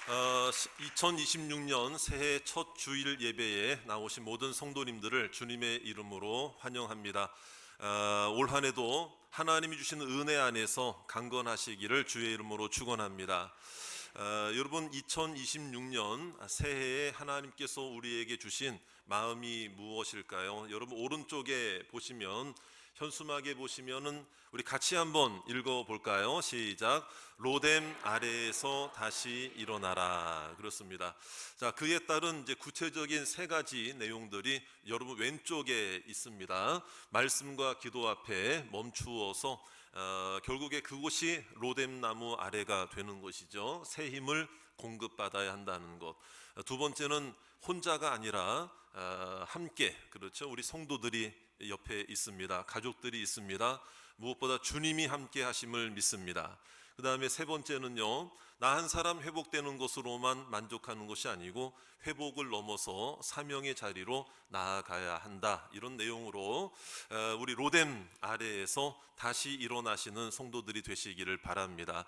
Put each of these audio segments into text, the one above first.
2026년 새해 첫 주일 예배에 나오신 모든 성도님들을 주님의 이름으로 환영합니다. 올 한 해도 하나님이 주시는 은혜 안에서 강건하시기를 주의 이름으로 축원합니다. 여러분, 2026년 새해에 하나님께서 우리에게 주신 마음이 무엇일까요? 여러분, 오른쪽에 보시면, 현수막에 보시면은 우리 같이 한번 읽어볼까요? 시작. 로뎀 아래에서 다시 일어나라. 그렇습니다. 자, 그에 따른 이제 구체적인 세 가지 내용들이 여러분 왼쪽에 있습니다. 말씀과 기도 앞에 멈추어서 결국에 그곳이 로뎀 나무 아래가 되는 것이죠. 새 힘을 공급받아야 한다는 것. 두 번째는 혼자가 아니라 함께, 그렇죠, 우리 성도들이 옆에 있습니다. 가족들이 있습니다. 무엇보다 주님이 함께 하심을 믿습니다. 그 다음에 세 번째는요, 나 한 사람 회복되는 것으로만 만족하는 것이 아니고 회복을 넘어서 사명의 자리로 나아가야 한다, 이런 내용으로 우리 로뎀 아래에서 다시 일어나시는 성도들이 되시기를 바랍니다.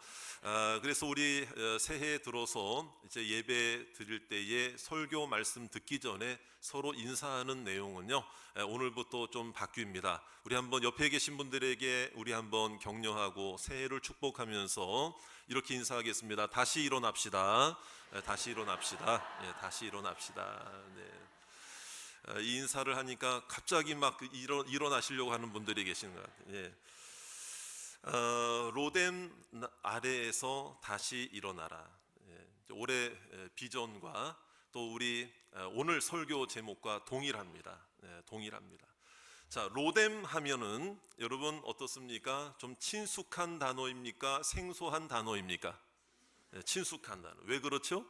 그래서 우리 새해 들어서 이제 예배 드릴 때에 설교 말씀 듣기 전에 서로 인사하는 내용은요, 오늘부터 좀 바뀝니다. 우리 한번 옆에 계신 분들에게 우리 한번 격려하고 새해를 축복하면서 이렇게 인사하겠습니다. 다시 일어납시다. 다시 일어납시다. 다시 일어납시다. 네. 이 인사를 하니까 갑자기 막 일어나시려고 하는 분들이 계시는 것 같아요. 로뎀 아래에서 다시 일어나라. 올해 비전과 또 우리 오늘 설교 제목과 동일합니다. 동일합니다. 자, 로뎀 하면은 여러분 어떻습니까? 좀 친숙한 단어입니까? 생소한 단어입니까? 친숙한 단어. 왜 그렇죠?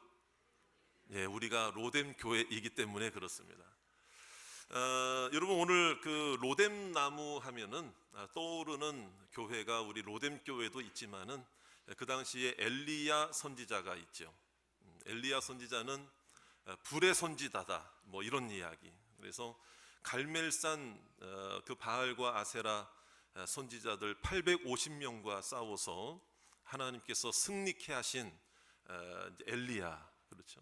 우리가 로뎀 교회이기 때문에 그렇습니다. 여러분, 오늘 그 로뎀 나무 하면은 떠오르는 교회가 우리 로뎀 교회도 있지만은 그 당시에 엘리야 선지자가 있죠. 엘리야 선지자는 불의 선지자다, 뭐 이런 이야기. 그래서 갈멜산 그 바알과 아세라 선지자들 850명과 싸워서 하나님께서 승리케 하신 엘리야, 그렇죠.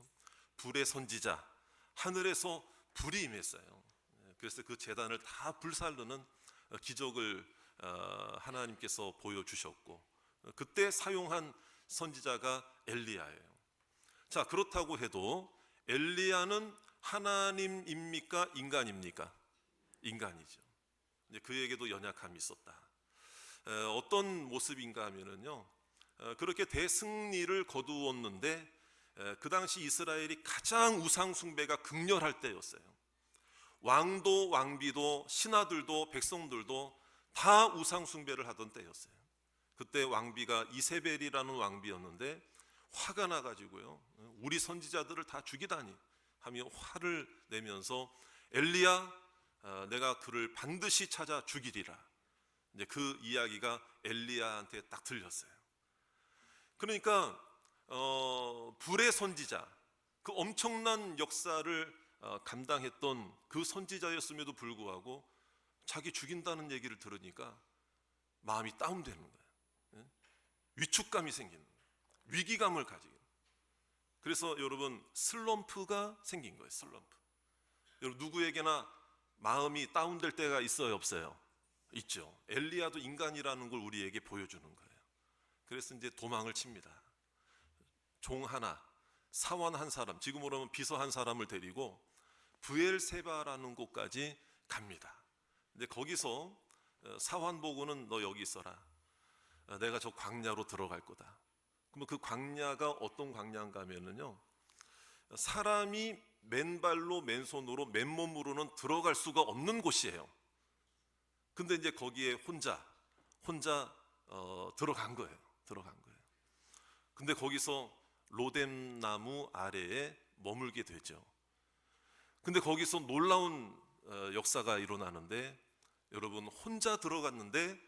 불의 선지자, 하늘에서 불이 임했어요. 그래서 그 제단을 다 불살르는 기적을 하나님께서 보여주셨고, 그때 사용한 선지자가 엘리야예요. 자, 그렇다고 해도 엘리야는 하나님입니까? 인간입니까? 인간이죠. 그에게도 연약함이 있었다. 어떤 모습인가 하면은요, 그렇게 대승리를 거두었는데 그 당시 이스라엘이 가장 우상 숭배가 극렬할 때였어요. 왕도 왕비도 신하들도 백성들도 다 우상 숭배를 하던 때였어요. 그때 왕비가 이세벨이라는 왕비였는데 화가 나가지고요, 우리 선지자들을 다 죽이다니 하며 화를 내면서 엘리야, 내가 그를 반드시 찾아 죽이리라. 이제 그 이야기가 엘리야한테 딱 들렸어요. 그러니까 불의 선지자, 그 엄청난 역사를 감당했던 그 선지자였음에도 불구하고 자기 죽인다는 얘기를 들으니까 마음이 다운되는 거예요. 위축감이 생기는 거예요. 위기감을 가지게. 그래서 여러분, 슬럼프가 생긴 거예요. 슬럼프. 여러분, 누구에게나 마음이 다운될 때가 있어요, 없어요? 있죠. 엘리야도 인간이라는 걸 우리에게 보여주는 거예요. 그래서 이제 도망을 칩니다. 종 하나, 사원 한 사람, 지금으로 하면 비서 한 사람을 데리고 브엘세바라는 곳까지 갑니다. 근데 거기서 사환 보고는 너 여기 있어라. 내가 저 광야로 들어갈 거다. 그러면 그 광야가 어떤 광야인가 하면은요, 사람이 맨발로 맨손으로 맨몸으로는 들어갈 수가 없는 곳이에요. 근데 이제 거기에 혼자 들어간 거예요. 근데 거기서 로뎀 나무 아래에 머물게 되죠. 근데 거기서 놀라운 역사가 일어나는데, 여러분, 혼자 들어갔는데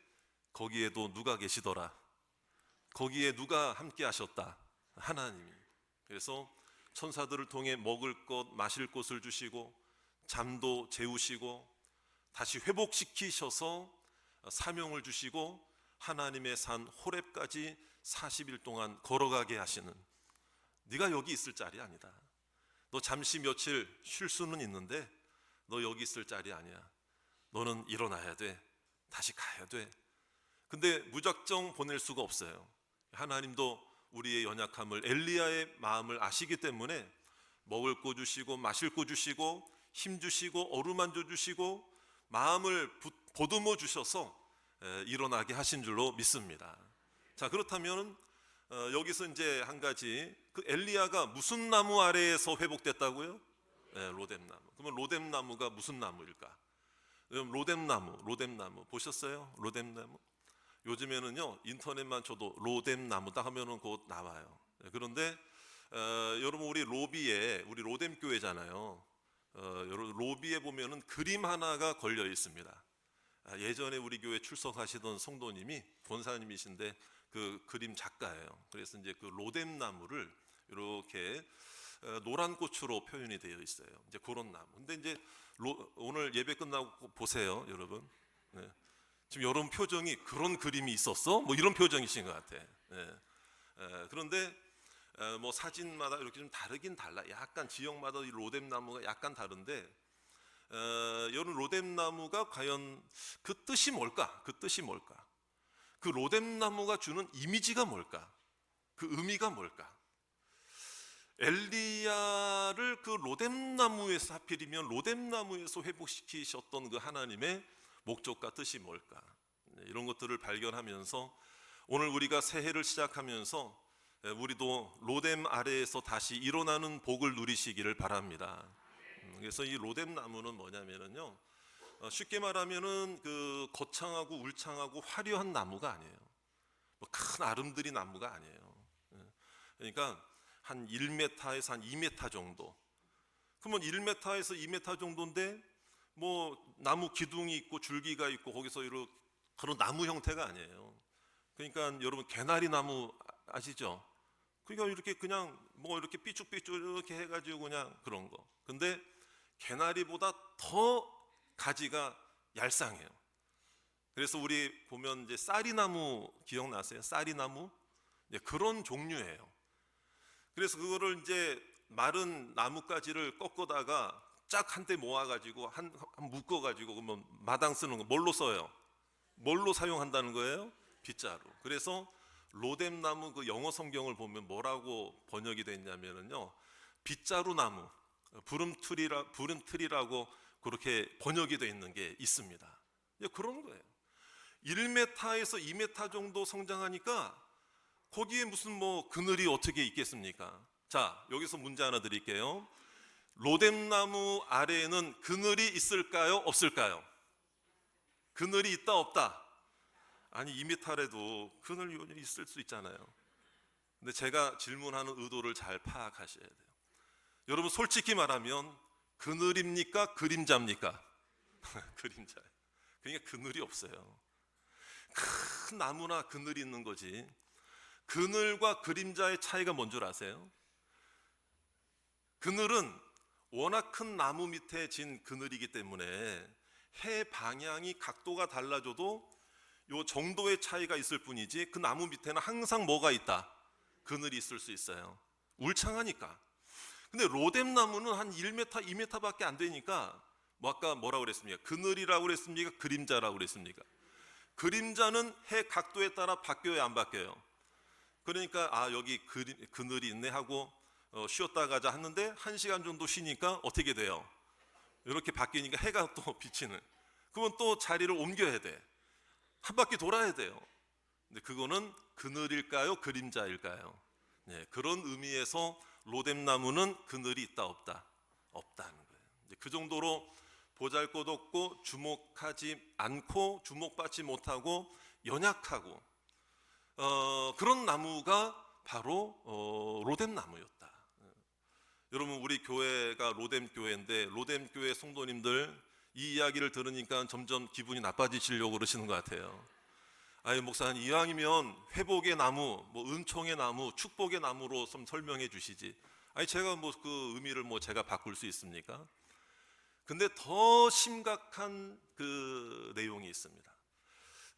거기에도 누가 계시더라. 거기에 누가 함께 하셨다? 하나님이. 그래서 천사들을 통해 먹을 것, 마실 것을 주시고 잠도 재우시고 다시 회복시키셔서 사명을 주시고 하나님의 산 호렙까지 40일 동안 걸어가게 하시는, 네가 여기 있을 자리 아니다. 너 잠시 며칠 쉴 수는 있는데 너 여기 있을 자리 아니야. 너는 일어나야 돼. 다시 가야 돼. 근데 무작정 보낼 수가 없어요. 하나님도 우리의 연약함을, 엘리야의 마음을 아시기 때문에 먹을 거 주시고 마실 거 주시고 힘 주시고 어루만져 주시고 마음을 보듬어 주셔서 일어나게 하신 줄로 믿습니다. 자, 그렇다면 여기서 이제 한 가지, 그 엘리야가 무슨 나무 아래에서 회복됐다고요? 로뎀나무. 그러면 로뎀나무가 무슨 나무일까? 로뎀나무 보셨어요? 로뎀나무? 요즘에는요 인터넷만 쳐도 로뎀나무 딱 하면은 곧 나와요. 그런데 여러분 우리 로뎀 교회잖아요. 로비에 보면은 그림 하나가 걸려 있습니다. 예전에 우리 교회 출석하시던 성도님이 권사님이신데 그 그림 작가예요. 그래서 이제 그 로뎀나무를 이렇게 노란 꽃으로 표현이 되어 있어요. 이제 그런 나무. 근데 이제 오늘 예배 끝나고 보세요, 여러분. 네. 지금 여러분 표정이 그런 그림이 있었어? 뭐 이런 표정이신 것 같아. 네. 그런데 뭐 사진마다 이렇게 좀 다르긴 달라. 약간 지역마다 이 로뎀나무가 약간 다른데, 여러분 로뎀나무가 과연 그 뜻이 뭘까? 그 뜻이 뭘까? 그 로뎀나무가 주는 이미지가 뭘까? 그 의미가 뭘까? 엘리야를 그 로뎀나무에서, 하필이면 로뎀나무에서 회복시키셨던 그 하나님의 목적과 뜻이 뭘까? 이런 것들을 발견하면서 오늘 우리가 새해를 시작하면서 우리도 로뎀 아래에서 다시 일어나는 복을 누리시기를 바랍니다. 그래서 이 로뎀나무는 뭐냐면요, 쉽게 말하면은 그 거창하고 울창하고 화려한 나무가 아니에요. 뭐 큰 아름드리 나무가 아니에요. 그러니까 한 1m에서 한 2m 정도. 그러면 1m에서 2m 정도인데 뭐 나무 기둥이 있고 줄기가 있고 거기서 이런 그런 나무 형태가 아니에요. 그러니까 여러분 개나리 나무 아시죠? 그러니까 이렇게 그냥 뭐 이렇게 삐쭉삐쭉 이렇게 해가지고 그냥 그런 거. 근데 개나리보다 더 가지가 얄쌍해요. 그래서 우리 보면 이제 쌀이나무 기억나세요? 쌀이나무? 그런 종류예요. 그래서 그거를 이제 마른 나뭇가지를 꺾어다가 쫙 한데 모아가지고 한 묶어가지고 그러면 마당 쓰는 거 뭘로 써요? 뭘로 사용한다는 거예요? 빗자루. 그래서 로뎀나무 그 영어 성경을 보면 뭐라고 번역이 됐냐면요, 빗자루 나무, 부름트리라고 그렇게 번역이 되어 있는 게 있습니다. 그런 거예요. 1m에서 2m 정도 성장하니까 거기에 무슨 뭐 그늘이 어떻게 있겠습니까? 자, 여기서 문제 하나 드릴게요. 로뎀나무 아래에는 그늘이 있을까요? 없을까요? 그늘이 있다 없다? 아니 2m래도 그늘이 있을 수 있잖아요. 근데 제가 질문하는 의도를 잘 파악하셔야 돼요. 여러분 솔직히 말하면 그늘입니까? 그림자입니까? 그림자예요. 그러니까 그늘이 없어요. 큰 나무나 그늘이 있는 거지. 그늘과 그림자의 차이가 뭔 줄 아세요? 그늘은 워낙 큰 나무 밑에 진 그늘이기 때문에 해 방향이 각도가 달라져도 요 정도의 차이가 있을 뿐이지 그 나무 밑에는 항상 뭐가 있다? 그늘이 있을 수 있어요. 울창하니까. 근데 로뎀나무는 한 1m, 2m밖에 안 되니까 뭐 아까 뭐라고 그랬습니까? 그늘이라고 그랬습니까? 그림자라고 그랬습니까? 그림자는 해 각도에 따라 바뀌어요, 안 바뀌어요? 그러니까 아 여기 그늘이 있네 하고 쉬었다 가자 했는데 1시간 정도 쉬니까 어떻게 돼요? 이렇게 바뀌니까 해가 또 비치는. 그러면 또 자리를 옮겨야 돼. 한 바퀴 돌아야 돼요. 근데 그거는 그늘일까요? 그림자일까요? 네, 그런 의미에서 로뎀나무는 그늘이 있다 없다? 없다는 거예요. 그 정도로 보잘것없고 주목하지 않고 주목받지 못하고 연약하고 그런 나무가 바로 로뎀나무였다. 여러분 우리 교회가 로뎀 교회인데 로뎀 교회 성도님들 이 이야기를 들으니까 점점 기분이 나빠지시려고 그러시는 것 같아요. 아니 목사님 이왕이면 회복의 나무, 뭐 은총의 나무, 축복의 나무로 좀 설명해 주시지. 아니 제가 뭐 그 의미를 뭐 제가 바꿀 수 있습니까? 근데 더 심각한 그 내용이 있습니다.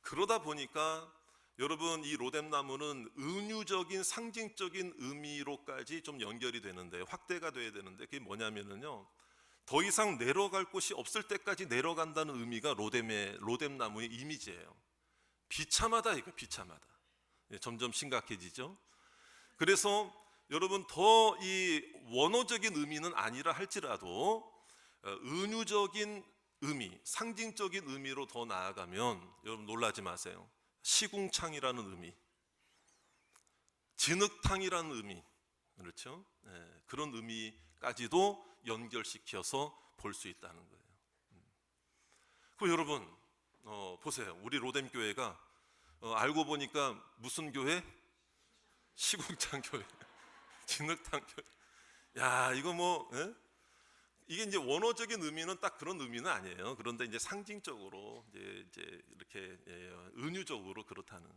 그러다 보니까 여러분, 이 로뎀나무는 은유적인 상징적인 의미로까지 좀 연결이 되는데, 확대가 돼야 되는데, 그게 뭐냐면은요, 더 이상 내려갈 곳이 없을 때까지 내려간다는 의미가 로뎀나무의 이미지예요. 비참하다, 이거 비참하다. 점점 심각해지죠. 그래서 여러분, 더 이 원어적인 의미는 아니라 할지라도 은유적인 의미, 상징적인 의미로 더 나아가면 여러분 놀라지 마세요. 시궁창이라는 의미, 진흙탕이라는 의미, 그렇죠? 그런 의미까지도 연결시켜서 볼 수 있다는 거예요. 그 여러분 보세요. 우리 로뎀교회가 알고 보니까 무슨 교회? 시궁창 교회, 진흙탕 교회. 야, 이거 뭐 이게 이제 원어적인 의미는 딱 그런 의미는 아니에요. 그런데 이제 상징적으로 이제 이렇게 은유적으로 그렇다는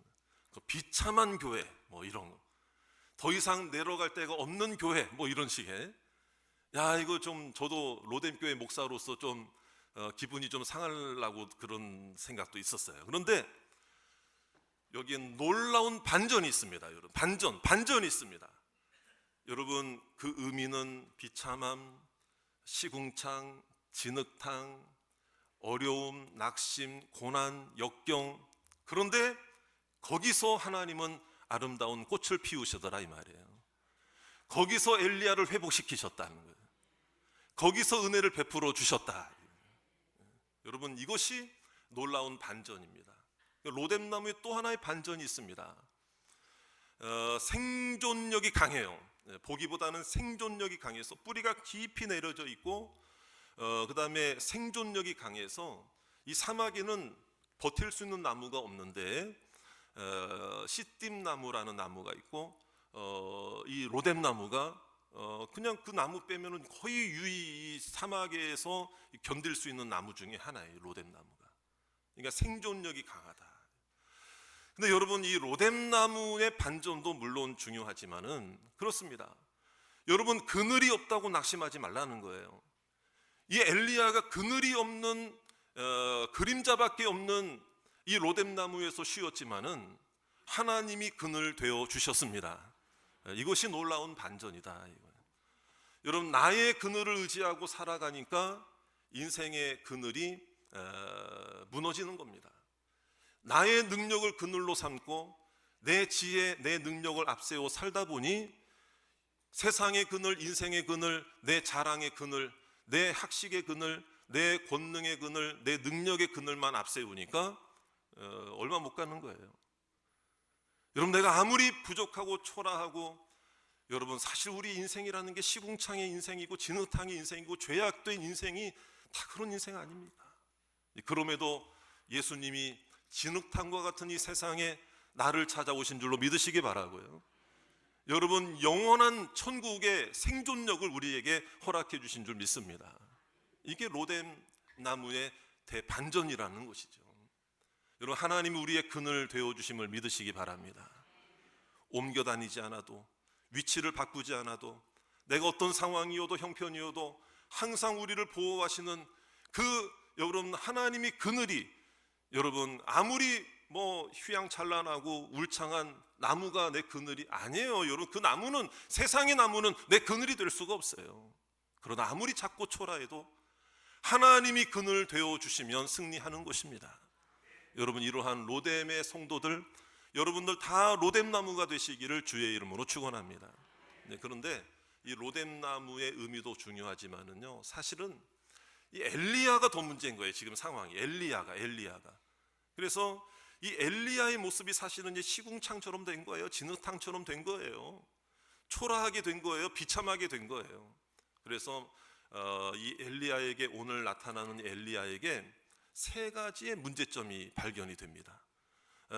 그 비참한 교회 뭐 이런 거. 더 이상 내려갈 데가 없는 교회 뭐 이런 식의. 야, 이거 좀 저도 로뎀교회 목사로서 좀 기분이 좀 상하려고 그런 생각도 있었어요. 그런데 여기엔 놀라운 반전이 있습니다. 여러분, 반전이 있습니다. 여러분, 그 의미는 비참함, 시궁창, 진흙탕, 어려움, 낙심, 고난, 역경. 그런데 거기서 하나님은 아름다운 꽃을 피우시더라 이 말이에요. 거기서 엘리야를 회복시키셨다는 거예요. 거기서 은혜를 베풀어 주셨다. 여러분, 이것이 놀라운 반전입니다. 로뎀나무에 또 하나의 반전이 있습니다. 생존력이 강해요. 보기보다는 생존력이 강해서 뿌리가 깊이 내려져 있고, 그 다음에 생존력이 강해서 이 사막에는 버틸 수 있는 나무가 없는데 시띠나무라는 나무가 있고, 이 로뎀나무가 그냥 그 나무 빼면은 거의 유일히 사막에서 견딜 수 있는 나무 중에 하나예요. 로뎀나무가. 그러니까 생존력이 강하다. 근데 여러분, 이 로뎀나무의 반전도 물론 중요하지만은 그렇습니다. 여러분, 그늘이 없다고 낙심하지 말라는 거예요. 이 엘리야가 그늘이 없는 그림자밖에 없는 이 로뎀나무에서 쉬었지만은 하나님이 그늘 되어 주셨습니다. 이것이 놀라운 반전이다. 여러분, 나의 그늘을 의지하고 살아가니까 인생의 그늘이 무너지는 겁니다. 나의 능력을 그늘로 삼고 내 지혜, 내 능력을 앞세워 살다 보니 세상의 그늘, 인생의 그늘, 내 자랑의 그늘, 내 학식의 그늘, 내 권능의 그늘, 내 능력의 그늘만 앞세우니까 얼마 못 가는 거예요. 여러분, 내가 아무리 부족하고 초라하고, 여러분 사실 우리 인생이라는 게 시궁창의 인생이고 진흙탕의 인생이고 죄악된 인생이 다 그런 인생 아닙니까? 그럼에도 예수님이 진흙탕과 같은 이 세상에 나를 찾아오신 줄로 믿으시기 바라고요. 여러분, 영원한 천국의 생존력을 우리에게 허락해 주신 줄 믿습니다. 이게 로뎀나무의 대반전이라는 것이죠. 여러분, 하나님이 우리의 그늘 되어 주심을 믿으시기 바랍니다. 옮겨 다니지 않아도, 위치를 바꾸지 않아도, 내가 어떤 상황이어도 형편이어도 항상 우리를 보호하시는 그 여러분 하나님이 그늘이, 여러분 아무리 뭐 휘황찬란하고 울창한 나무가 내 그늘이 아니에요. 여러분, 그 나무는, 세상의 나무는 내 그늘이 될 수가 없어요. 그러나 아무리 작고 초라해도 하나님이 그늘 되어 주시면 승리하는 것입니다. 여러분, 이러한 로뎀의 성도들, 여러분들 다 로뎀나무가 되시기를 주의 이름으로 축원합니다. 그런데 이 로뎀나무의 의미도 중요하지만은요, 사실은 이 엘리야가 더 문제인 거예요. 지금 상황이 엘리야가. 그래서 이 엘리야의 모습이 사실은 이제 시궁창처럼 된 거예요. 진흙탕처럼 된 거예요. 초라하게 된 거예요. 비참하게 된 거예요. 그래서 이 엘리야에게, 오늘 나타나는 엘리야에게 세 가지의 문제점이 발견이 됩니다.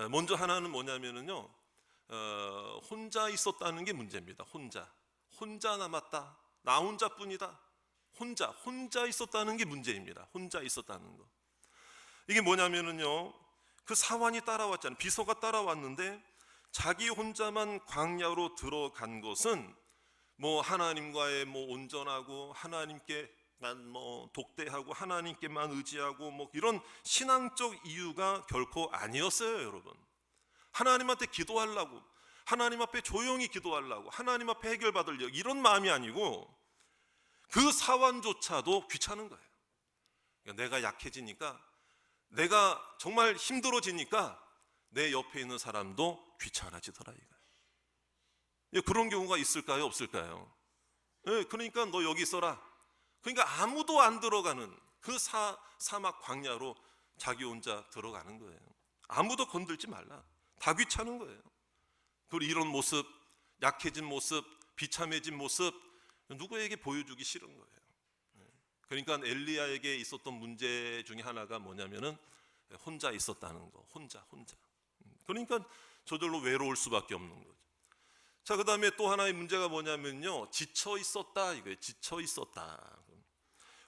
먼저 하나는 뭐냐면은요, 혼자 있었다는 게 문제입니다. 혼자 남았다. 나 혼자뿐이다. 혼자 있었다는 게 문제입니다. 혼자 있었다는 거. 이게 뭐냐면은요, 그 사환이 따라왔잖아요. 비서가 따라왔는데 자기 혼자만 광야로 들어간 것은 뭐 하나님과의 뭐 온전하고 하나님께만 뭐 독대하고 하나님께만 의지하고 뭐 이런 신앙적 이유가 결코 아니었어요. 여러분, 하나님한테 기도하려고, 하나님 앞에 조용히 기도하려고, 하나님 앞에 해결받으려고, 이런 마음이 아니고 그 사완조차도 귀찮은 거예요. 그러니까 내가 약해지니까, 내가 정말 힘들어지니까 내 옆에 있는 사람도 귀찮아지더라 이거예요. 그런 경우가 있을까요, 없을까요? 그러니까 너 여기 있어라. 그러니까 아무도 안 들어가는 그 사막 광야로 자기 혼자 들어가는 거예요. 아무도 건들지 말라. 다 귀찮은 거예요. 그리고 이런 모습, 약해진 모습, 비참해진 모습 누구에게 보여주기 싫은 거예요. 그러니까 엘리야에게 있었던 문제 중에 하나가 뭐냐면은 혼자 있었다는 거. 혼자. 그러니까 저절로 외로울 수밖에 없는 거죠. 자, 그 다음에 또 하나의 문제가 뭐냐면요, 지쳐 있었다 이거예요. 지쳐 있었다.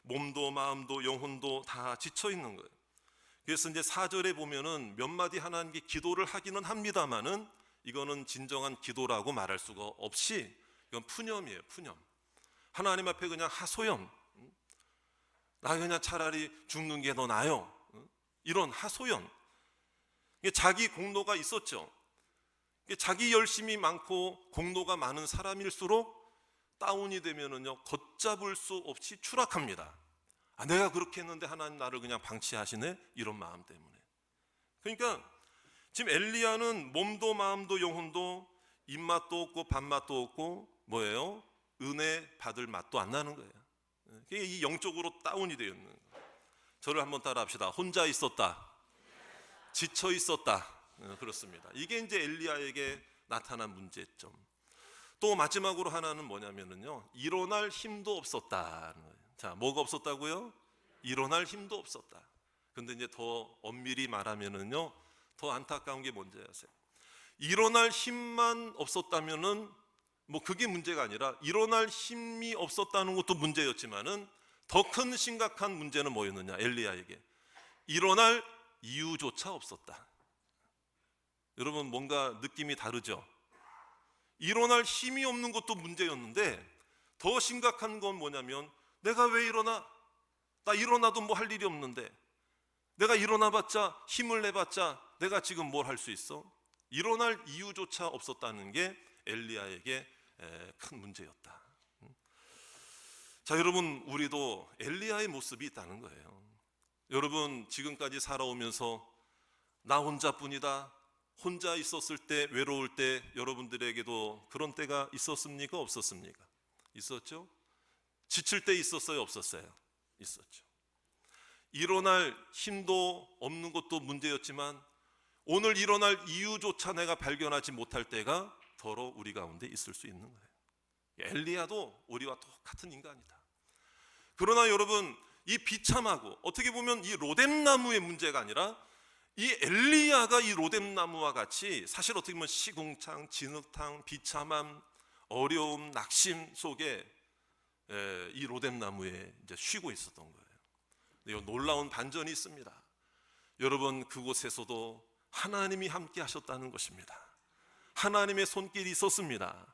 몸도 마음도 영혼도 다 지쳐 있는 거예요. 그래서 이제 4절에 보면은 몇 마디 하나님께 기도를 하기는 합니다만은 이거는 진정한 기도라고 말할 수가 없이 이건 푸념이에요. 푸념. 하나님 앞에 그냥 하소연. 나 그냥 차라리 죽는 게 더 나아요. 이런 하소연. 자기 공로가 있었죠. 자기 열심이 많고 공로가 많은 사람일수록 다운이 되면은요, 걷잡을 수 없이 추락합니다. 내가 그렇게 했는데 하나님 나를 그냥 방치하시네, 이런 마음 때문에. 그러니까 지금 엘리야는 몸도 마음도 영혼도 입맛도 없고 밥맛도 없고 뭐예요? 은혜 받을 맛도 안 나는 거예요. 이 영적으로 다운이 되어 있는 거예요. 저를 한번 따라합시다. 혼자 있었다, 지쳐 있었다. 그렇습니다. 이게 이제 엘리야에게 나타난 문제점. 또 마지막으로 하나는 뭐냐면은요, 일어날 힘도 없었다는 거예요. 자, 뭐가 없었다고요? 일어날 힘도 없었다. 근데 이제 더 엄밀히 말하면은요, 더 안타까운 게 뭔지 아세요? 일어날 힘만 없었다면은 뭐 그게 문제가 아니라 일어날 힘이 없었다는 것도 문제였지만은 더 큰 심각한 문제는 뭐였느냐? 엘리야에게 일어날 이유조차 없었다. 여러분, 뭔가 느낌이 다르죠? 일어날 힘이 없는 것도 문제였는데 더 심각한 건 뭐냐면, 내가 왜 일어나? 나 일어나도 뭐 할 일이 없는데, 내가 일어나봤자 힘을 내봤자 내가 지금 뭘 할 수 있어? 일어날 이유조차 없었다는 게 엘리야에게 큰 문제였다. 자, 여러분, 우리도 엘리야의 모습이 있다는 거예요. 여러분, 지금까지 살아오면서 나 혼자뿐이다, 혼자 있었을 때, 외로울 때 여러분들에게도 그런 때가 있었습니까? 없었습니까? 있었죠? 지칠 때 있었어요? 없었어요? 있었죠. 일어날 힘도 없는 것도 문제였지만 오늘 일어날 이유조차 내가 발견하지 못할 때가 더러 우리 가운데 있을 수 있는 거예요. 엘리야도 우리와 똑같은 인간이다. 그러나 여러분, 이 비참하고 어떻게 보면 이 로뎀나무의 문제가 아니라 이 엘리야가 이 로뎀나무와 같이 사실 어떻게 보면 시궁창, 진흙탕, 비참함, 어려움, 낙심 속에 이 로뎀나무에 이제 쉬고 있었던 거예요. 근데 놀라운 반전이 있습니다. 여러분, 그곳에서도 하나님이 함께 하셨다는 것입니다. 하나님의 손길이 있었습니다.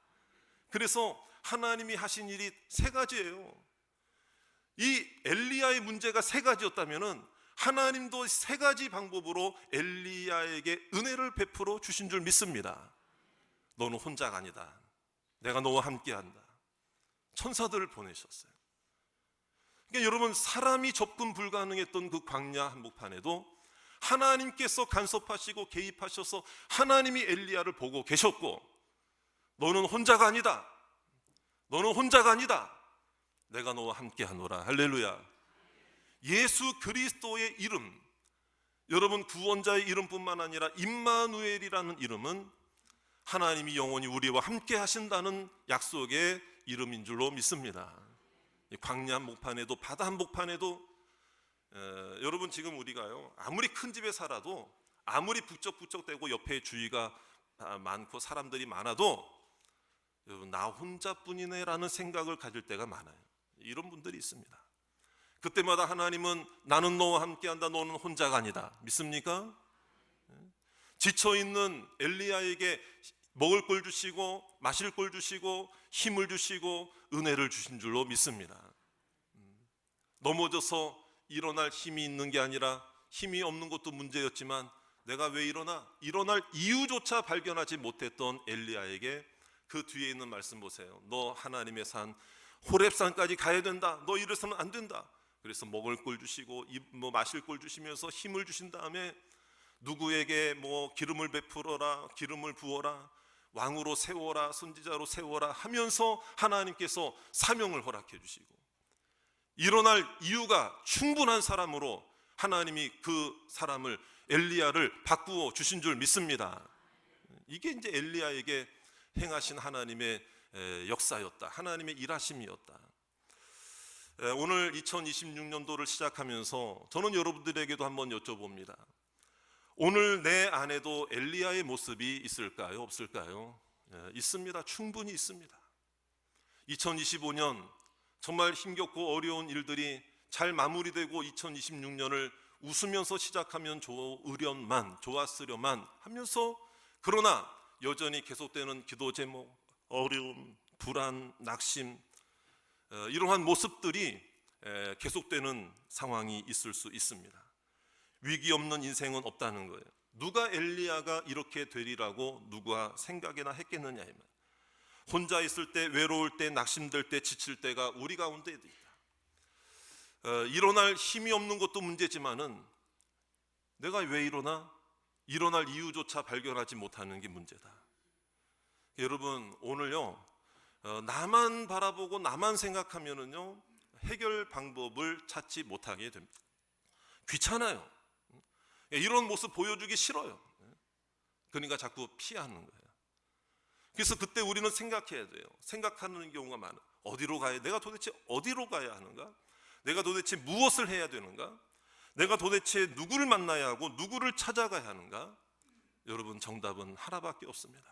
그래서 하나님이 하신 일이 세 가지예요. 이 엘리야의 문제가 세 가지였다면은 하나님도 세 가지 방법으로 엘리야에게 은혜를 베풀어 주신 줄 믿습니다. 너는 혼자가 아니다. 내가 너와 함께한다. 천사들을 보내셨어요. 그러니까 여러분, 사람이 접근 불가능했던 그 광야 한복판에도 하나님께서 간섭하시고 개입하셔서 하나님이 엘리야를 보고 계셨고, 너는 혼자가 아니다. 너는 혼자가 아니다. 내가 너와 함께하노라. 할렐루야. 예수 그리스도의 이름, 여러분, 구원자의 이름뿐만 아니라 임마누엘이라는 이름은 하나님이 영원히 우리와 함께 하신다는 약속의 이름인 줄로 믿습니다. 광야 한복판에도 바다 한복판에도 여러분, 지금 우리가요, 아무리 큰 집에 살아도, 아무리 북적북적대고 옆에 주위가 많고 사람들이 많아도 여러분, 나 혼자뿐이네 라는 생각을 가질 때가 많아요. 이런 분들이 있습니다. 그때마다 하나님은 나는 너와 함께한다, 너는 혼자가 아니다. 믿습니까? 지쳐있는 엘리야에게 먹을 걸 주시고 마실 걸 주시고 힘을 주시고 은혜를 주신 줄로 믿습니다. 넘어져서 일어날 힘이 있는 게 아니라 힘이 없는 것도 문제였지만 내가 왜 일어날 이유조차 발견하지 못했던 엘리야에게 그 뒤에 있는 말씀 보세요. 너 하나님의 산 호렙산까지 가야 된다. 너 이래서는 안 된다. 그래서 먹을 걸 주시고 마실 걸 주시면서 힘을 주신 다음에 누구에게 기름을 베풀어라, 기름을 부어라, 왕으로 세워라, 선지자로 세워라 하면서 하나님께서 사명을 허락해 주시고, 일어날 이유가 충분한 사람으로 하나님이 그 사람을, 엘리야를 바꾸어 주신 줄 믿습니다. 이게 이제 엘리야에게 행하신 하나님의 역사였다. 하나님의 일하심이었다. 오늘 2026년도를 시작하면서 저는 여러분들에게도 한번 여쭤봅니다. 오늘 내 안에도 엘리야의 모습이 있을까요? 없을까요? 있습니다. 충분히 있습니다. 2025년 정말 힘겹고 어려운 일들이 잘 마무리되고 2026년을 웃으면서 시작하면 좋았으려만 하면서, 그러나 여전히 계속되는 기도 제목, 어려움, 불안, 낙심, 이러한 모습들이 계속되는 상황이 있을 수 있습니다. 위기 없는 인생은 없다는 거예요. 누가 엘리야가 이렇게 되리라고 누가 생각이나 했겠느냐. 혼자 있을 때, 외로울 때, 낙심될 때, 지칠 때가 우리 가운데 있다. 일어날 힘이 없는 것도 문제지만은 내가 왜 일어날 이유조차 발견하지 못하는 게 문제다. 여러분, 오늘요, 나만 바라보고 나만 생각하면은요, 해결 방법을 찾지 못하게 됩니다. 귀찮아요. 이런 모습 보여주기 싫어요. 그러니까 자꾸 피하는 거예요. 그래서 그때 우리는 생각해야 돼요. 생각하는 경우가 많아요. 어디로 가야, 내가 도대체 어디로 가야 하는가? 내가 도대체 무엇을 해야 되는가? 내가 도대체 누구를 만나야 하고 누구를 찾아가야 하는가? 여러분, 정답은 하나밖에 없습니다.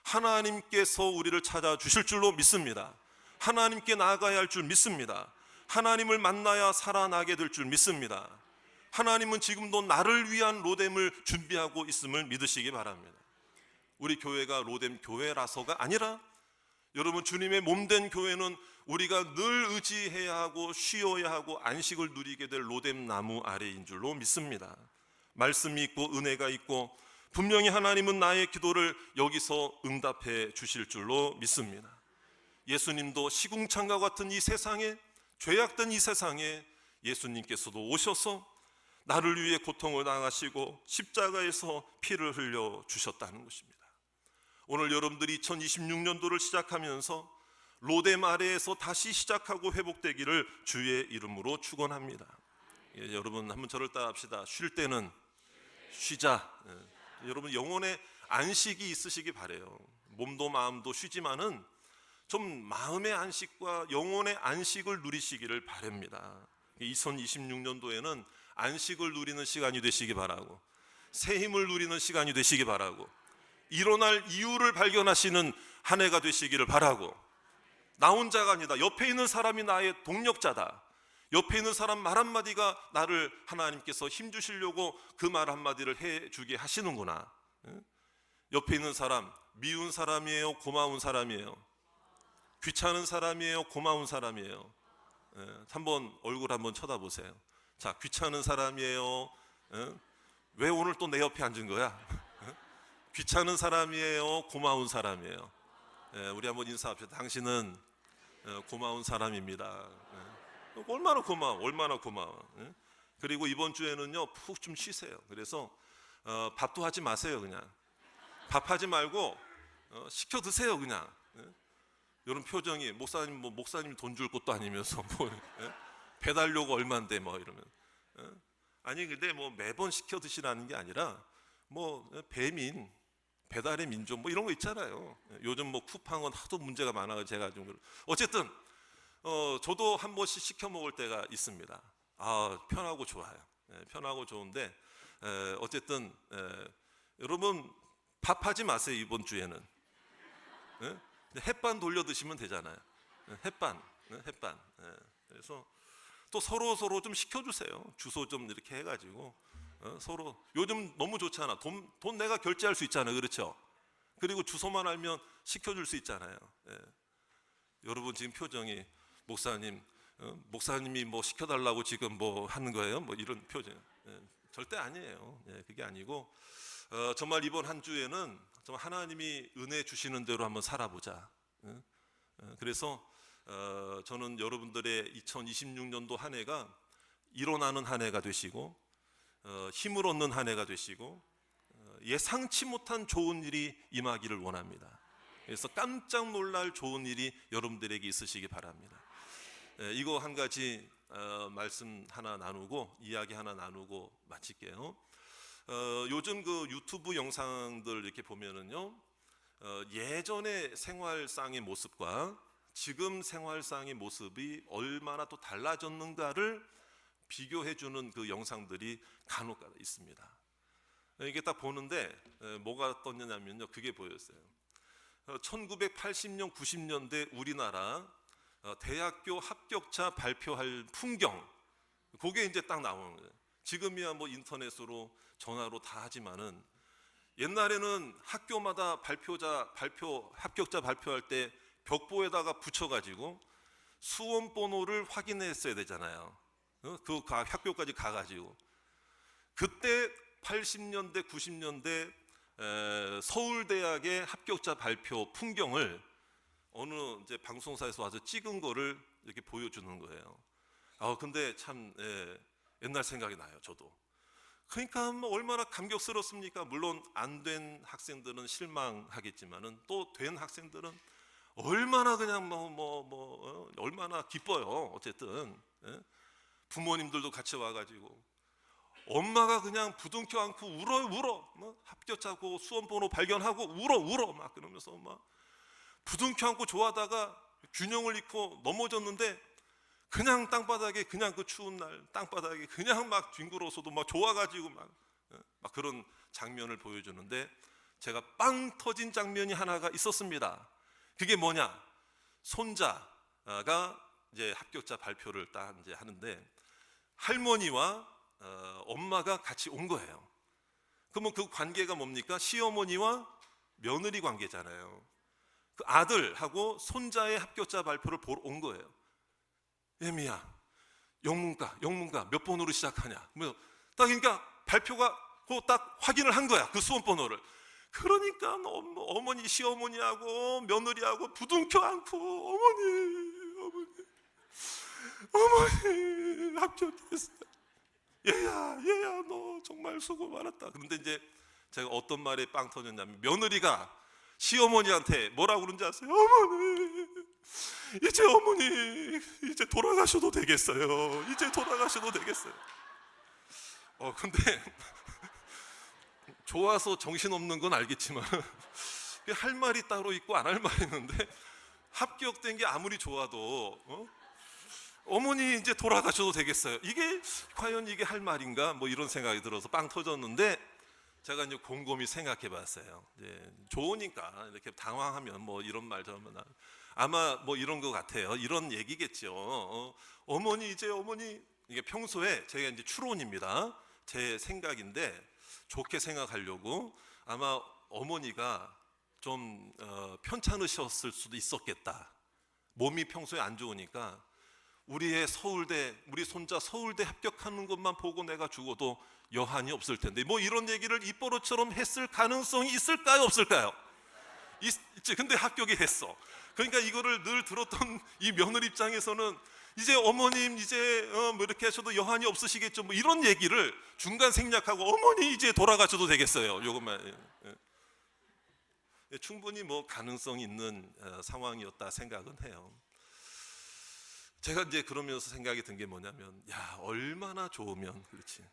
하나님께서 우리를 찾아주실 줄로 믿습니다. 하나님께 나아가야 할 줄 믿습니다. 하나님을 만나야 살아나게 될 줄 믿습니다. 하나님은 지금도 나를 위한 로뎀을 준비하고 있음을 믿으시기 바랍니다. 우리 교회가 로뎀 교회라서가 아니라, 여러분, 주님의 몸된 교회는 우리가 늘 의지해야 하고 쉬어야 하고 안식을 누리게 될 로뎀 나무 아래인 줄로 믿습니다. 말씀이 있고 은혜가 있고 분명히 하나님은 나의 기도를 여기서 응답해 주실 줄로 믿습니다. 예수님도 시궁창과 같은 이 세상에, 죄악된 이 세상에 예수님께서도 오셔서 나를 위해 고통을 당하시고 십자가에서 피를 흘려 주셨다는 것입니다. 오늘 여러분들이 2026년도를 시작하면서 로뎀 아래에서 다시 시작하고 회복되기를 주의 이름으로 축원합니다. 여러분, 한번 저를 따라합시다. 쉴 때는 쉬자. 여러분, 영혼의 안식이 있으시기 바래요. 몸도 마음도 쉬지만은 좀 마음의 안식과 영혼의 안식을 누리시기를 바랍니다. 2026년도에는 안식을 누리는 시간이 되시기 바라고, 새 힘을 누리는 시간이 되시기 바라고, 일어날 이유를 발견하시는 한 해가 되시기를 바라고, 나 혼자가 아니다, 옆에 있는 사람이 나의 동력자다, 옆에 있는 사람 말 한마디가 나를 하나님께서 힘주시려고 그 말 한마디를 해주게 하시는구나. 옆에 있는 사람 미운 사람이에요, 고마운 사람이에요? 귀찮은 사람이에요, 고마운 사람이에요? 한번 얼굴 한번 쳐다보세요. 자, 귀찮은 사람이에요. 왜 오늘 또 내 옆에 앉은 거야? 귀찮은 사람이에요, 고마운 사람이에요? 우리 한번 인사합시다. 당신은 고마운 사람입니다. 얼마나 고마워, 얼마나 고마워. 그리고 이번 주에는요, 푹 좀 쉬세요. 그래서 밥도 하지 마세요. 그냥 밥하지 말고 시켜 드세요. 그냥. 이런 표정이, 목사님 돈 줄 것도 아니면서 배달료가 얼만데 이러면. 아니, 근데 매번 시켜 드시라는 게 아니라 배민, 배달의 민족 이런 거 있잖아요. 요즘 쿠팡은 하도 문제가 많아서 제가 좀, 어쨌든 저도 한 번씩 시켜 먹을 때가 있습니다. 편하고 좋아요. 편하고 좋은데, 어쨌든 여러분, 밥하지 마세요. 이번 주에는 햇반 돌려 드시면 되잖아요. 햇반. 그래서 또 서로 좀 시켜주세요. 주소 좀 이렇게 해가지고 서로. 요즘 너무 좋잖아. 돈 내가 결제할 수 있잖아요. 그렇죠? 그리고 주소만 알면 시켜줄 수 있잖아요. 여러분, 지금 표정이, 목사님이 시켜달라고 지금 하는 거예요? 이런 표정. 절대 아니에요. 그게 아니고 정말 이번 한 주에는 정말 하나님이 은혜 주시는 대로 한번 살아보자. 그래서 저는 여러분들의 2026년도 한 해가 일어나는 한 해가 되시고 힘을 얻는 한 해가 되시고 예상치 못한 좋은 일이 임하기를 원합니다. 그래서 깜짝 놀랄 좋은 일이 여러분들에게 있으시기 바랍니다. 이거 한 가지 말씀 하나 나누고 이야기 하나 나누고 마칠게요. 요즘 그 유튜브 영상들 이렇게 보면은요, 예전의 생활상의 모습과 지금 생활상의 모습이 얼마나 또 달라졌는가를 비교해주는 그 영상들이 간혹 있습니다. 이게 딱 보는데 뭐가 떴냐면요, 그게 보였어요. 1980년, 90년대 우리나라 대학교 합격자 발표할 풍경, 그게 이제 딱 나오는 거예요. 지금이야 뭐 인터넷으로 전화로 다 하지만은 옛날에는 학교마다 합격자 발표할 때 벽보에다가 붙여가지고 수험 번호를 확인했어야 되잖아요. 그 학교까지 가가지고 그때 80년대, 90년대 서울대학의 합격자 발표 풍경을 어느 이제 방송사에서 와서 찍은 거를 이렇게 보여주는 거예요. 근데 참 옛날 생각이 나요, 저도. 그러니까 뭐 얼마나 감격스럽습니까? 물론 안 된 학생들은 실망하겠지만은 또 된 학생들은 얼마나 그냥 얼마나 기뻐요. 어쨌든 부모님들도 같이 와가지고 엄마가 그냥 부둥켜 안고 울어. 합격자고 수험번호 발견하고 울어 막 그러면서 막 부둥켜 안고 좋아하다가 균형을 잃고 넘어졌는데 그냥 땅바닥에 그냥 그 추운 날 땅바닥에 그냥 막 뒹굴어서도 막 좋아가지고 막 그런 장면을 보여주는데 제가 빵 터진 장면이 하나가 있었습니다. 그게 뭐냐? 손자가 이제 합격자 발표를 딱 이제 하는데 할머니와 엄마가 같이 온 거예요. 그러면 그 관계가 뭡니까? 시어머니와 며느리 관계잖아요. 그 아들하고 손자의 합격자 발표를 보러 온 거예요. 예미야, 영문과 몇 번으로 시작하냐? 그러니까 발표가 딱 확인을 한 거야, 그 수험 번호를. 그러니까 어머니, 시어머니하고 며느리하고 부둥켜 안고 어머니 합격했어. 얘야 너 정말 수고 많았다. 그런데 이제 제가 어떤 말에 빵 터졌냐면 며느리가 시어머니한테 뭐라고 그런지 아세요? 어머니 이제 돌아가셔도 되겠어요. 근데 좋아서 정신없는 건 알겠지만 할 말이 따로 있고 안 할 말이 있는데 합격된 게 아무리 좋아도 어머니 이제 돌아가셔도 되겠어요. 이게 과연 이게 할 말인가? 뭐 이런 생각이 들어서 빵 터졌는데 제가 이제 곰곰이 생각해 봤어요. 좋으니까 이렇게 당황하면 뭐 이런 말 저러면 아마 뭐 이런 것 같아요. 이런 얘기겠죠. 어머니 이게 평소에 제가 이제 추론입니다. 제 생각인데 좋게 생각하려고 아마 어머니가 좀 편찮으셨을 수도 있었겠다. 몸이 평소에 안 좋으니까 우리 손자 서울대 합격하는 것만 보고 내가 죽어도 여한이 없을 텐데 뭐 이런 얘기를 입버릇처럼 했을 가능성이 있을까요, 없을까요? 있지. 근데 합격이 했어. 그러니까 이거를 늘 들었던 이 며느리 입장에서는 이제 어머님 이제 뭐 이렇게 하셔도 여한이 없으시겠죠, 뭐 이런 얘기를 중간 생략하고 어머니 이제 돌아가셔도 되겠어요. 요것만 충분히 뭐 가능성 있는 상황이었다 생각은 해요. 제가 이제 그러면서 생각이 든 게 뭐냐면 얼마나 좋으면, 그렇지,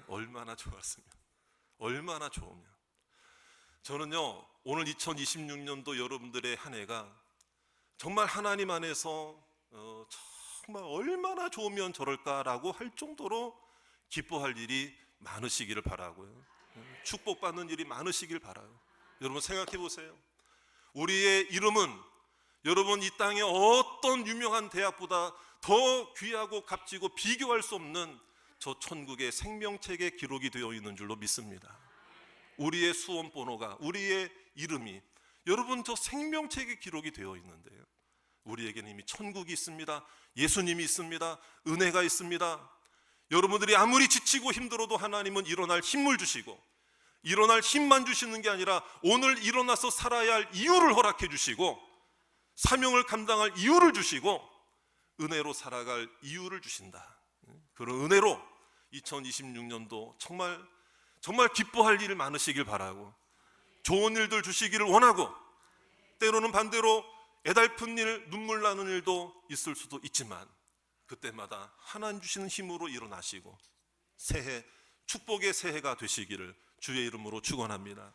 얼마나 좋았으면, 얼마나 좋으면. 저는요 오늘 2026년도 여러분들의 한 해가 정말 하나님 안에서 정말 얼마나 좋으면 저럴까라고 할 정도로 기뻐할 일이 많으시기를 바라고요. 축복받는 일이 많으시길 바라요. 여러분 생각해 보세요. 우리의 이름은 여러분 이 땅의 어떤 유명한 대학보다 더 귀하고 값지고 비교할 수 없는 저 천국의 생명책에 기록이 되어 있는 줄로 믿습니다. 우리의 수험번호가, 우리의 이름이 여러분 저 생명책에 기록이 되어 있는데요, 우리에게는 이미 천국이 있습니다. 예수님이 있습니다. 은혜가 있습니다. 여러분들이 아무리 지치고 힘들어도 하나님은 일어날 힘을 주시고, 일어날 힘만 주시는 게 아니라 오늘 일어나서 살아야 할 이유를 허락해 주시고, 사명을 감당할 이유를 주시고, 은혜로 살아갈 이유를 주신다. 그런 은혜로 2026년도 정말 기뻐할 일 많으시길 바라고, 좋은 일들 주시기를 원하고, 때로는 반대로 애달픈 일, 눈물 나는 일도 있을 수도 있지만 그때마다 하나님 주시는 힘으로 일어나시고 새해, 축복의 새해가 되시기를 주의 이름으로 축원합니다.